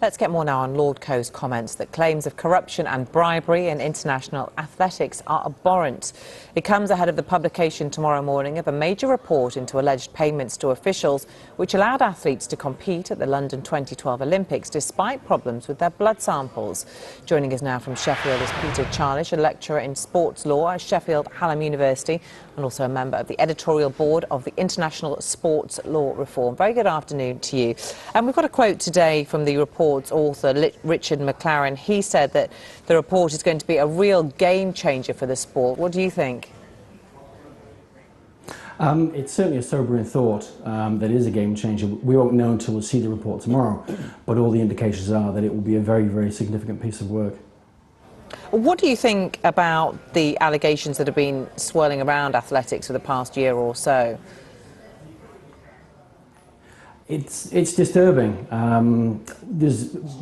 Let's get more now on Lord Coe's comments that claims of corruption and bribery in international athletics are abhorrent. It comes ahead of the publication tomorrow morning of a major report into alleged payments to officials which allowed athletes to compete at the London 2012 Olympics despite problems with their blood samples. Joining us now from Sheffield is Peter Charlish, a lecturer in sports law at Sheffield Hallam University and also a member of the editorial board of the International Sports Law Reform. Very good afternoon to you. And we've got a quote today from the report's author, Richard McLaren. He said that the report is going to be a real game changer for the sport. What do you think? It's certainly a sobering thought that it is a game changer. We won't know until we see the report tomorrow, but all the indications are that it will be a very, very significant piece of work. What do you think about the allegations that have been swirling around athletics for the past year or so? It's disturbing.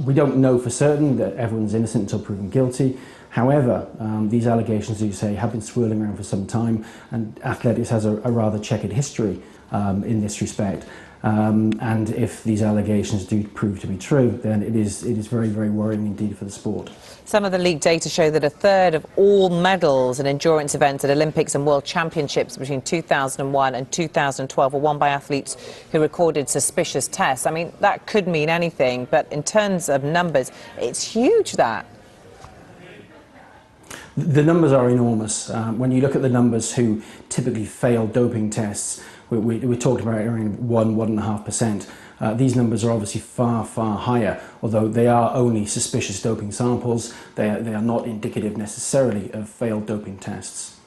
We don't know for certain that everyone's innocent until proven guilty. However, these allegations, as you say, have been swirling around for some time, and athletics has a rather checkered history in this respect. And if these allegations do prove to be true, then it is very, very worrying indeed for the sport. Some of the leaked data show that a third of all medals in endurance events at Olympics and World Championships between 2001 and 2012 were won by athletes who recorded suspicious tests. I mean, that could mean anything, but in terms of numbers, it's huge, that. The numbers are enormous. When you look at the numbers who typically fail doping tests, we're talking about around 1–1.5%. These numbers are obviously far, far higher, although they are only suspicious doping samples. They are not indicative necessarily of failed doping tests.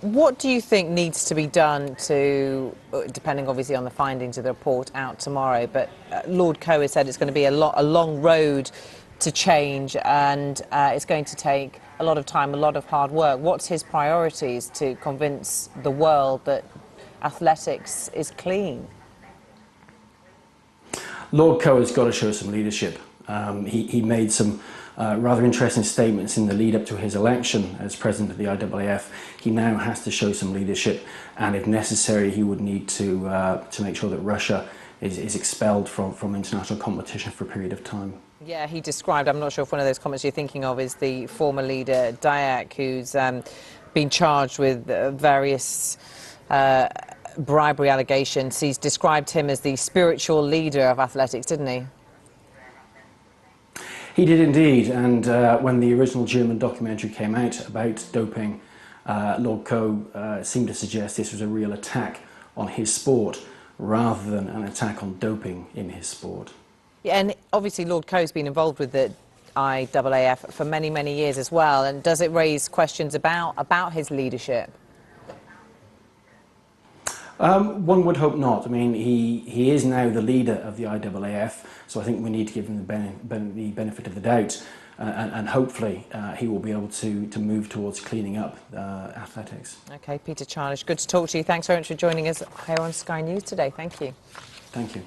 What do you think needs to be done to, depending obviously on the findings of the report out tomorrow, but Lord Coe has said it's going to be a long road to change, and it's going to take a lot of time, a lot of hard work. What's his priorities to convince the world that athletics is clean? Lord Coe has got to show some leadership. He made some rather interesting statements in the lead up to his election as president of the IAAF. He now has to show some leadership, and if necessary he would need to make sure that Russia is expelled from international competition for a period of time. Yeah, he described, I'm not sure if one of those comments you're thinking of is the former leader Dayak, who's been charged with various bribery allegations. He's described him as the spiritual leader of athletics, didn't he? He did indeed, and when the original German documentary came out about doping, Lord Coe seemed to suggest this was a real attack on his sport rather than an attack on doping in his sport. Yeah, and obviously Lord Coe's been involved with the IAAF for many, many years as well, and does it raise questions about his leadership? One would hope not. I mean, he is now the leader of the IAAF, so I think we need to give him the benefit of the doubt, and hopefully he will be able to move towards cleaning up athletics. OK, Peter Charlish, good to talk to you. Thanks very much for joining us here on Sky News today. Thank you. Thank you.